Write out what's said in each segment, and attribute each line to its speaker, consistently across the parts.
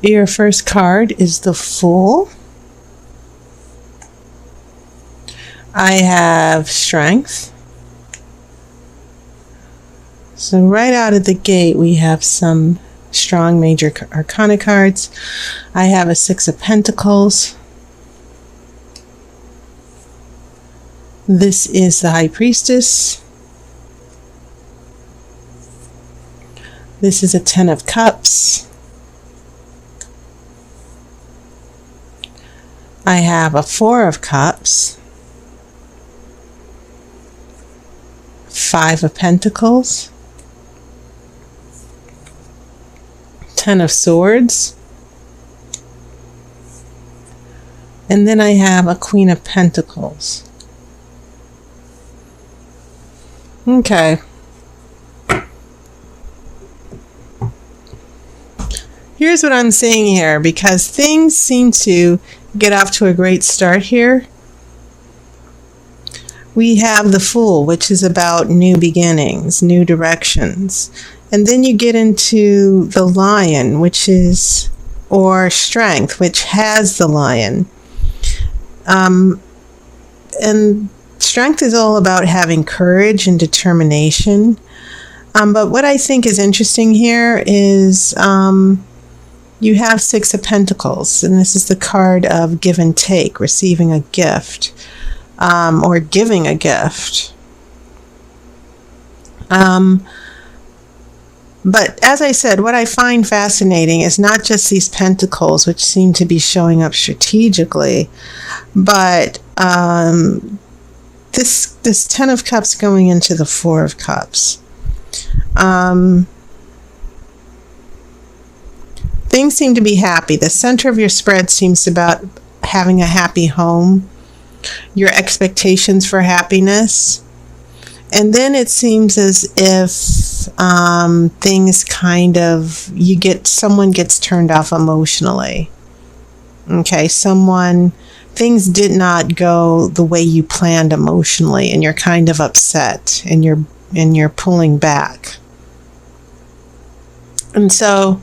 Speaker 1: Your first card is the Fool. I have Strength. So right out of the gate, we have some strong major arcana cards. I have a Six of Pentacles. This is the High Priestess. This is a Ten of Cups. I have a Four of Cups. Five of Pentacles. Ten of Swords. And then I have a Queen of Pentacles. Okay. Here's what I'm seeing here, because things seem to get off to a great start here. We have the Fool, which is about new beginnings, new directions. And then you get into the Lion, which is, or Strength, which has the Lion. And Strength is all about having courage and determination. But what I think is interesting here is you have Six of Pentacles, and this is the card of give and take, receiving a gift, or giving a gift. But as I said, what I find fascinating is not just these pentacles, which seem to be showing up strategically, but this Ten of Cups going into the Four of Cups. Things seem to be happy. The center of your spread seems about having a happy home, your expectations for happiness. And then it seems as if things kind of, someone gets turned off emotionally. Okay, things did not go the way you planned emotionally, and you're kind of upset, and you're pulling back. And so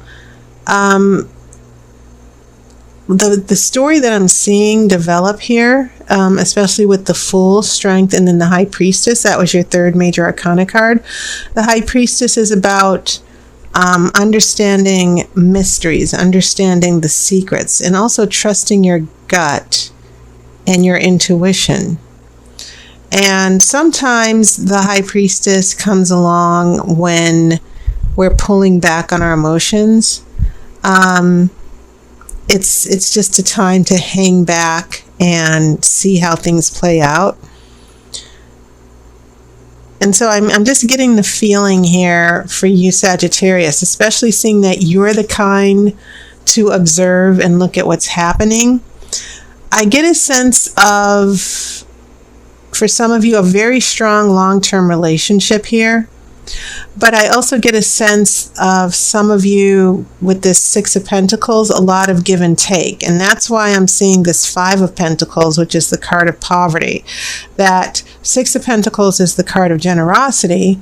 Speaker 1: the story that I'm seeing develop here, especially with the Fool, Strength, and then the High Priestess, that was your third major arcana card. The High Priestess is about understanding mysteries, understanding the secrets, and also trusting your gut and your intuition. And sometimes the High Priestess comes along when we're pulling back on our emotions. It's just a time to hang back and see how things play out. And so I'm just getting the feeling here for you, Sagittarius, especially seeing that you're the kind to observe and look at what's happening. I get a sense of, for some of you, a very strong long-term relationship here. But I also get a sense of some of you with this Six of Pentacles, a lot of give and take. And that's why I'm seeing this Five of Pentacles, which is the card of poverty. That Six of Pentacles is the card of generosity,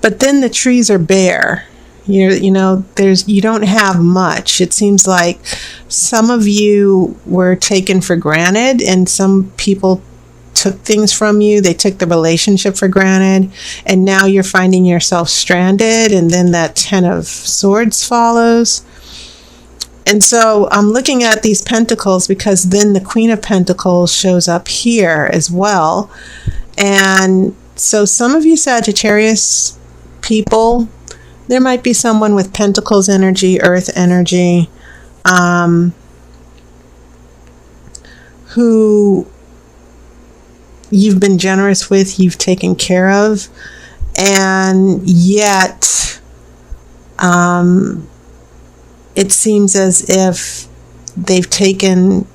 Speaker 1: but then the trees are bare. You don't have much. It seems like some of you were taken for granted, and some people took things from you. They took the relationship for granted, and now you're finding yourself stranded, and then that Ten of Swords follows. And so I'm looking at these pentacles because then the Queen of Pentacles shows up here as well. And so some of you Sagittarius people, there might be someone with Pentacles energy, Earth energy, who you've been generous with, you've taken care of, and yet it seems as if they've taken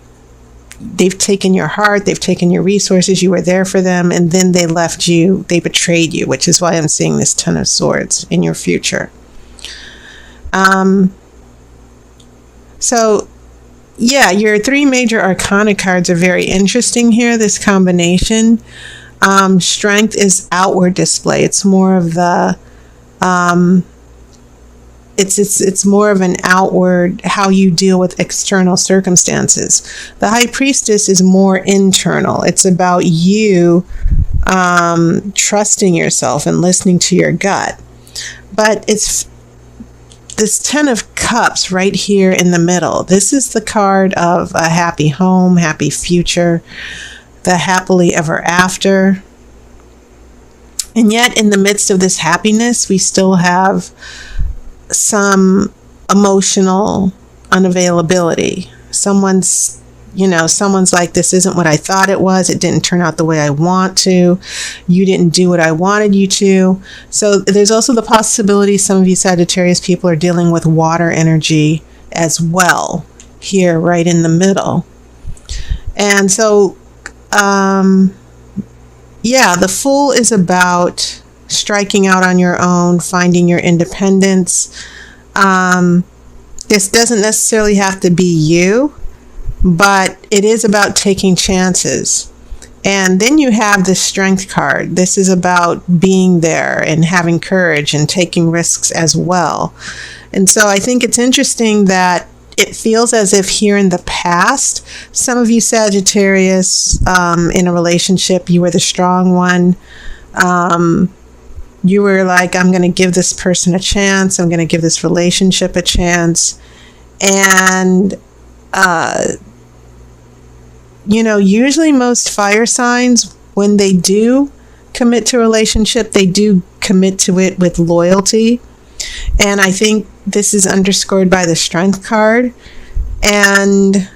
Speaker 1: your heart, they've taken your resources, you were there for them, and then they left you, they betrayed you, which is why I'm seeing this Ten of Swords in your future. So yeah, your three major arcana cards are very interesting here, this combination. Strength is outward display. It's more of the it's more of an outward, how you deal with external circumstances. The High Priestess is more internal. It's about you trusting yourself and listening to your gut. But it's this 10 of Cups right here in the middle. This is the card of a happy home, happy future, the happily ever after. And yet in the midst of this happiness, we still have some emotional unavailability. Someone's like, this isn't what I thought it was. It didn't turn out the way I want to. You didn't do what I wanted you to. So there's also the possibility some of you Sagittarius people are dealing with water energy as well, here right in the middle. And so, the Fool is about striking out on your own, finding your independence. This doesn't necessarily have to be you, but it is about taking chances. And then you have the Strength card. This is about being there and having courage and taking risks as well. And so I think it's interesting that it feels as if here in the past, some of you Sagittarius in a relationship, you were the strong one. You were like, I'm going to give this person a chance. I'm going to give this relationship a chance. And usually most fire signs, when they do commit to a relationship, they do commit to it with loyalty. And I think this is underscored by the Strength card. And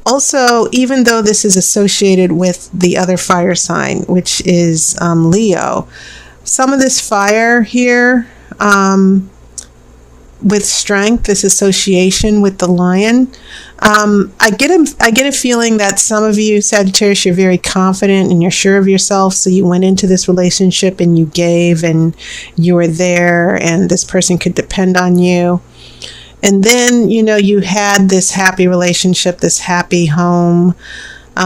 Speaker 1: also, even though this is associated with the other fire sign, which is Leo, some of this fire here, with Strength, this association with the Lion, I get a feeling that some of you Sagittarius, you're very confident and you're sure of yourself, so you went into this relationship and you gave and you were there and this person could depend on you. And then, you had this happy relationship, this happy home.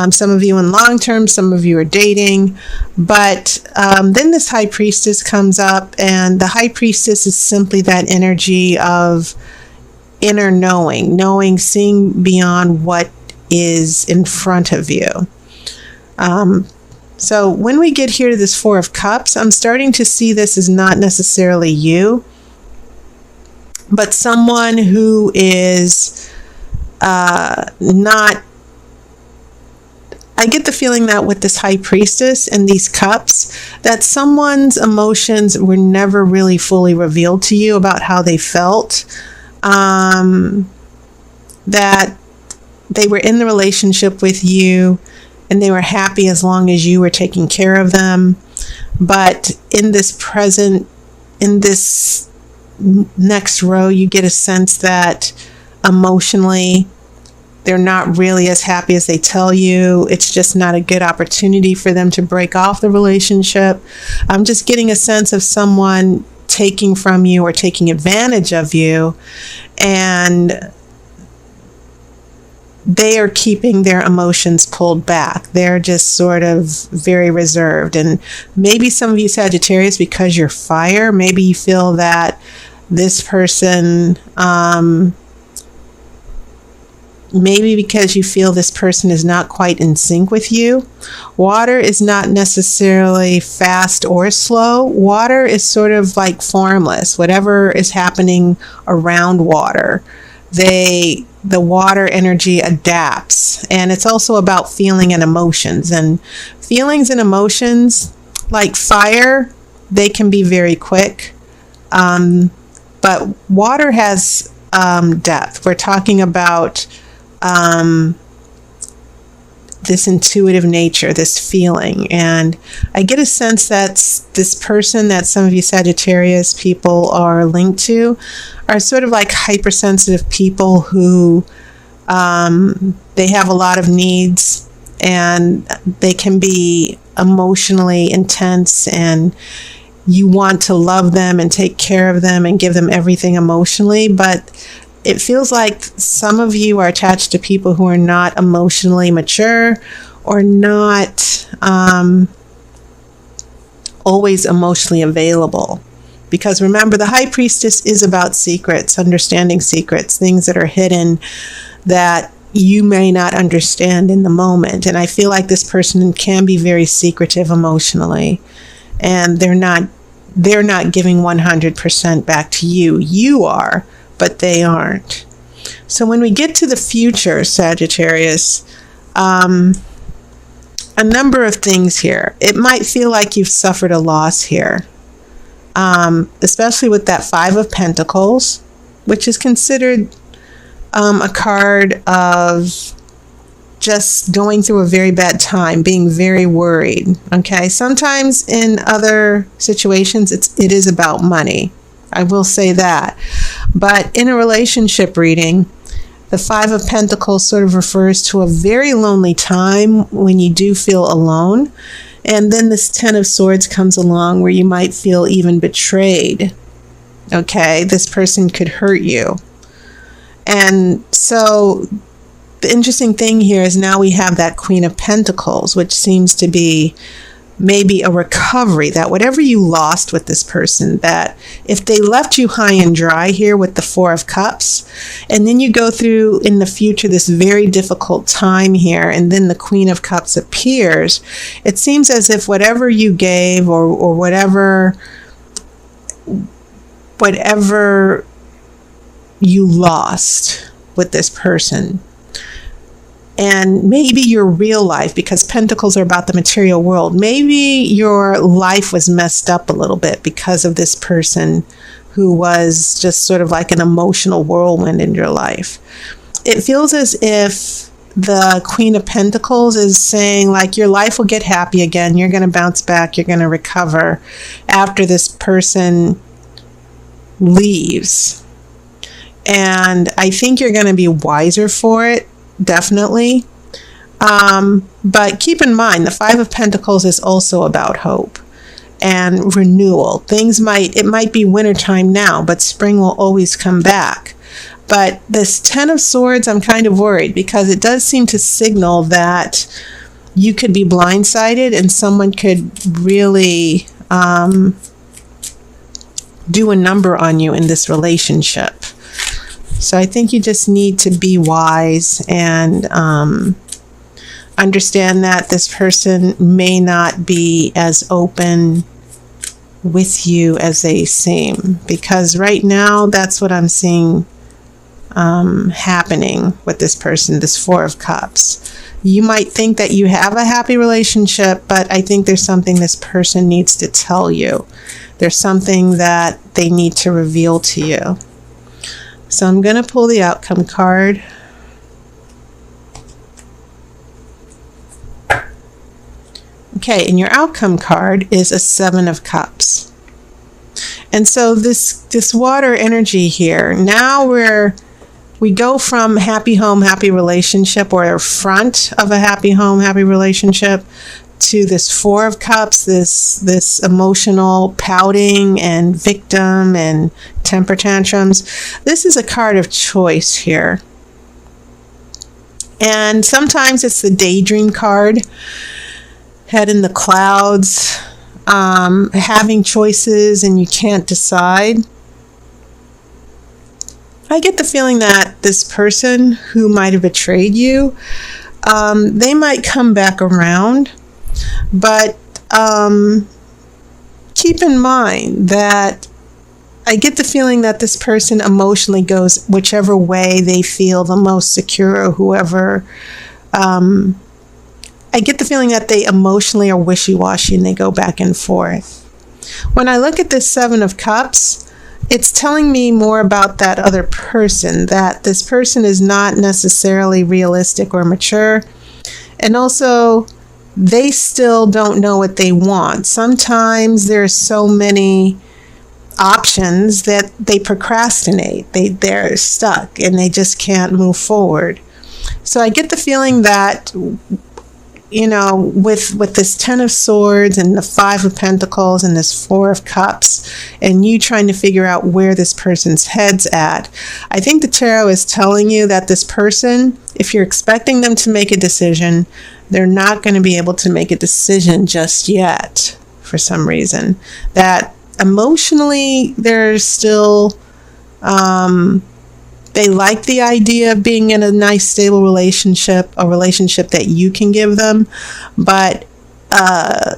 Speaker 1: Some of you in long term, some of you are dating. But then this High Priestess comes up, and the High Priestess is simply that energy of inner knowing, seeing beyond what is in front of you. So when we get here to this Four of Cups, I'm starting to see this as not necessarily you, but someone who is not. I get the feeling that with this High Priestess and these cups, that someone's emotions were never really fully revealed to you about how they felt. That they were in the relationship with you and they were happy as long as you were taking care of them. But in this next row, you get a sense that emotionally, they're not really as happy as they tell you. It's just not a good opportunity for them to break off the relationship. I'm just getting a sense of someone taking from you or taking advantage of you, and they are keeping their emotions pulled back. They're just sort of very reserved. And maybe some of you Sagittarius, because you're fire, maybe you feel that this person, maybe because you feel this person is not quite in sync with you. Water is not necessarily fast or slow. Water is sort of like formless. Whatever is happening around water, the water energy adapts. And it's also about feeling and emotions. And feelings and emotions, like fire, they can be very quick. But water has depth. We're talking about this intuitive nature, this feeling. And I get a sense that this person that some of you Sagittarius people are linked to are sort of like hypersensitive people who they have a lot of needs and they can be emotionally intense, and you want to love them and take care of them and give them everything emotionally, but it feels like some of you are attached to people who are not emotionally mature or not always emotionally available. Because remember, the High Priestess is about secrets, understanding secrets, things that are hidden that you may not understand in the moment. And I feel like this person can be very secretive emotionally, and they're not giving 100% back to you. You are, but they aren't. So when we get to the future, Sagittarius, a number of things here. It might feel like you've suffered a loss here, especially with that Five of Pentacles, which is considered a card of just going through a very bad time, being very worried. Okay, sometimes in other situations it is about money. I will say that. But in a relationship reading, the Five of Pentacles sort of refers to a very lonely time when you do feel alone. And then this Ten of Swords comes along where you might feel even betrayed. Okay, this person could hurt you. And so the interesting thing here is now we have that Queen of Pentacles, which seems to be maybe a recovery, that whatever you lost with this person, that if they left you high and dry here with the Four of Cups, and then you go through in the future this very difficult time here, and then the Queen of Cups appears, it seems as if whatever you gave or whatever you lost with this person, and maybe your real life, because pentacles are about the material world, maybe your life was messed up a little bit because of this person who was just sort of like an emotional whirlwind in your life. It feels as if the Queen of Pentacles is saying, like, your life will get happy again. You're going to bounce back. You're going to recover after this person leaves. And I think you're going to be wiser for it. Definitely. But keep in mind, the Five of Pentacles is also about hope and renewal. It might be wintertime now, but spring will always come back. But this Ten of Swords, I'm kind of worried because it does seem to signal that you could be blindsided and someone could really do a number on you in this relationship. So I think you just need to be wise and understand that this person may not be as open with you as they seem. Because right now, that's what I'm seeing happening with this person, this Four of Cups. You might think that you have a happy relationship, but I think there's something this person needs to tell you. There's something that they need to reveal to you. So I'm going to pull the outcome card. Okay, and your outcome card is a Seven of Cups. And so this water energy here, now we go from happy home, happy relationship, or front of a happy home, happy relationship, to this Four of Cups, this emotional pouting and victim and temper tantrums. This is a card of choice here. And sometimes it's the daydream card, head in the clouds, having choices and you can't decide. I get the feeling that this person who might have betrayed you, they might come back around. But keep in mind that I get the feeling that this person emotionally goes whichever way they feel the most secure, or whoever. I get the feeling that they emotionally are wishy-washy and they go back and forth. When I look at this Seven of Cups, it's telling me more about that other person, that this person is not necessarily realistic or mature. And also, they still don't know what they want. Sometimes there's so many options that they procrastinate. They're stuck and they just can't move forward. So I get the feeling that, you know, with this Ten of Swords and the Five of Pentacles and this Four of Cups, and you trying to figure out where this person's head's at, I think the tarot is telling you that this person, if you're expecting them to make a decision, they're not going to be able to make a decision just yet for some reason. That emotionally, they're still, they like the idea of being in a nice, stable relationship, a relationship that you can give them. But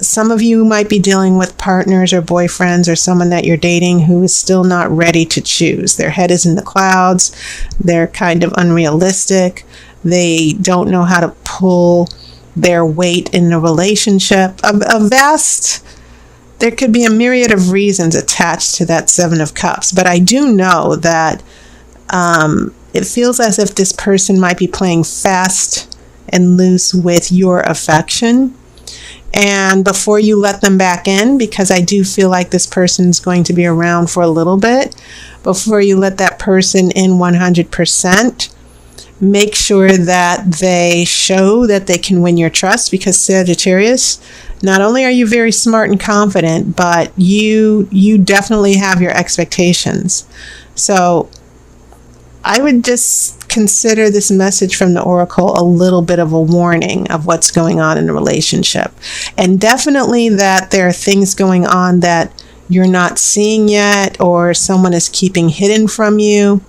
Speaker 1: some of you might be dealing with partners or boyfriends or someone that you're dating who is still not ready to choose. Their head is in the clouds. They're kind of unrealistic. They don't know how to pull their weight in the relationship. There could be a myriad of reasons attached to that Seven of Cups. But I do know that it feels as if this person might be playing fast and loose with your affection. And before you let them back in, because I do feel like this person's going to be around for a little bit, before you let that person in 100%, make sure that they show that they can win your trust, because Sagittarius, not only are you very smart and confident, but you definitely have your expectations. So I would just consider this message from the Oracle a little bit of a warning of what's going on in the relationship. And definitely that there are things going on that you're not seeing yet, or someone is keeping hidden from you.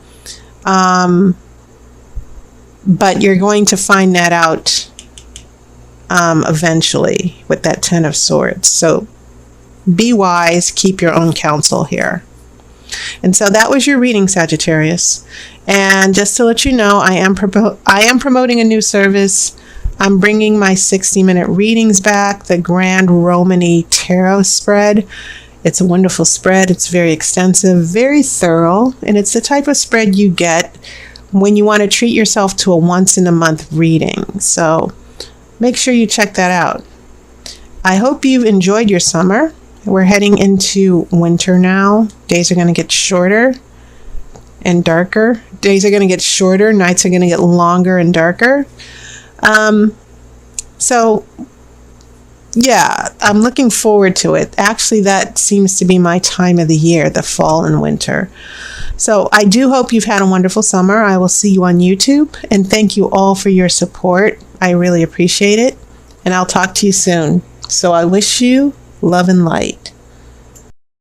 Speaker 1: But you're going to find that out eventually with that Ten of Swords. So be wise, keep your own counsel here. And so that was your reading, Sagittarius. And just to let you know, I am promoting a new service. I'm bringing my 60-minute readings back, the Grand Romany Tarot spread. It's a wonderful spread. It's very extensive, very thorough, and it's the type of spread you get when you want to treat yourself to a once-in-a-month reading. So make sure you check that out. I hope you've enjoyed your summer. We're heading into winter now. Days are going to get shorter and darker. Days are going to get shorter. Nights are going to get longer and darker. So, yeah, I'm looking forward to it. Actually, that seems to be my time of the year, the fall and winter. So I do hope you've had a wonderful summer. I will see you on YouTube. And thank you all for your support. I really appreciate it. And I'll talk to you soon. So I wish you love and light.